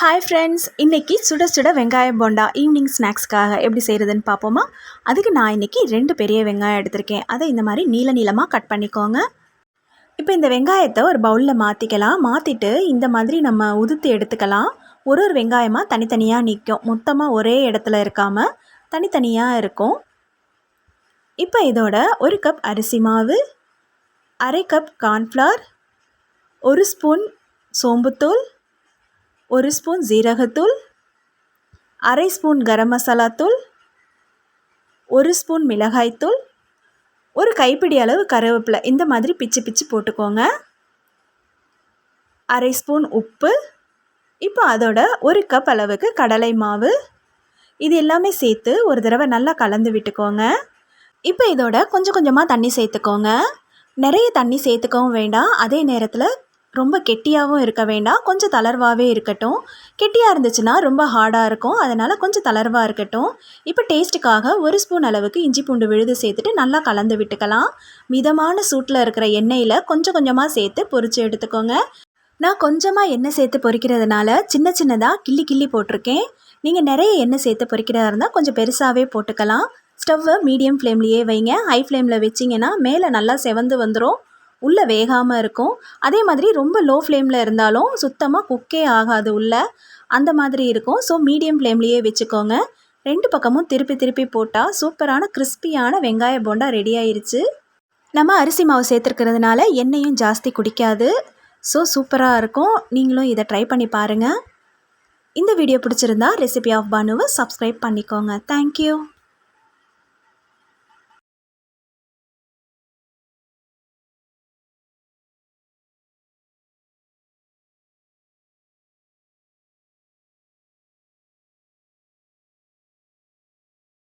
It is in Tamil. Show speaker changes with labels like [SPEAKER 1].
[SPEAKER 1] ஹாய் ஃப்ரெண்ட்ஸ், இன்றைக்கி சுட சுட வெங்காய போண்டா ஈவினிங் ஸ்நாக்ஸ்க்காக எப்படி செய்கிறதுன்னு பார்ப்போமா. அதுக்கு நான் இன்றைக்கி 2 பெரிய வெங்காயம் எடுத்திருக்கேன். அதை இந்த மாதிரி நீள நீளமாக கட் பண்ணிக்கோங்க. இப்போ இந்த வெங்காயத்தை ஒரு பவுலில் மாற்றிக்கலாம். மாற்றிட்டு இந்த மாதிரி நம்ம உதுத்து எடுத்துக்கலாம். ஒரு வெங்காயமாக தனித்தனியாக நிற்கும், மொத்தமாக ஒரே இடத்துல இருக்காமல் தனித்தனியாக இருக்கும். இப்போ இதோட 1 கப் அரிசி மாவு, அரை கப் கார்ன்ஃப்ளவர், 1 ஸ்பூன் சோம்புத்தூள், 1 ஸ்பூன் ஜீரகத்தூள், அரை ஸ்பூன் கரம் மசாலா தூள், 1 ஸ்பூன் மிளகாய்த்தூள், ஒரு கைப்பிடி அளவு கருவேப்பிலை இந்த மாதிரி பிச்சு பிச்சு போட்டுக்கோங்க. அரை ஸ்பூன் உப்பு. இப்போ அதோட 1 கப் அளவுக்கு கடலை மாவு. இது எல்லாமே சேர்த்து ஒரு தடவை நல்லா கலந்து விட்டுக்கோங்க. இப்போ இதோட கொஞ்சம் கொஞ்சமாக தண்ணி சேர்த்துக்கோங்க. நிறைய தண்ணி சேர்த்துக்கவும் வேண்டாம், அதே நேரத்தில் ரொம்ப கெட்டியாகவும் இருக்க வேண்டாம், கொஞ்சம் தளர்வாகவே இருக்கட்டும். கெட்டியாக இருந்துச்சுன்னா ரொம்ப ஹார்டாக இருக்கும், அதனால் கொஞ்சம் தளர்வாக இருக்கட்டும். இப்போ டேஸ்ட்டுக்காக 1 ஸ்பூன் அளவுக்கு இஞ்சி பூண்டு விழுது சேர்த்துட்டு நல்லா கலந்து விட்டுக்கலாம். மிதமான சூட்டில் இருக்கிற எண்ணெயில் கொஞ்சம் கொஞ்சமாக சேர்த்து பொரித்து எடுத்துக்கோங்க. நான் கொஞ்சமாக எண்ணெய் சேர்த்து பொரிக்கிறதுனால சின்ன சின்னதாக கிள்ளி கிள்ளி போட்டிருக்கேன். நீங்கள் நிறைய எண்ணெய் சேர்த்து பொரிக்கிறதா இருந்தால் கொஞ்சம் பெருசாகவே போட்டுக்கலாம். ஸ்டவ்வை மீடியம் ஃப்ளேம்லேயே வைங்க. ஹை ஃப்ளேமில் வச்சிங்கன்னா மேலே நல்லா செவந்து வந்துடும், உள்ளே வேகாமல் இருக்கும். அதே மாதிரி ரொம்ப லோ ஃப்ளேமில் இருந்தாலும் சுத்தமாக குக்கே ஆகாது, உள்ளே அந்த மாதிரி இருக்கும். ஸோ மீடியம் ஃப்ளேம்லேயே வச்சுக்கோங்க. 2 பக்கமும் திருப்பி திருப்பி போட்டால் சூப்பரான கிறிஸ்பியான வெங்காய போண்டா ரெடி ஆயிருச்சு. நம்ம அரிசி மாவு சேர்த்துருக்கிறதுனால எண்ணெயும் ஜாஸ்தி குடிக்காது. ஸோ சூப்பராக இருக்கும். நீங்களும் இதை ட்ரை பண்ணி பாருங்கள். இந்த வீடியோ பிடிச்சிருந்தா ரெசிபி ஆஃப் பானுவை சப்ஸ்கிரைப் பண்ணிக்கோங்க. தேங்க்யூ.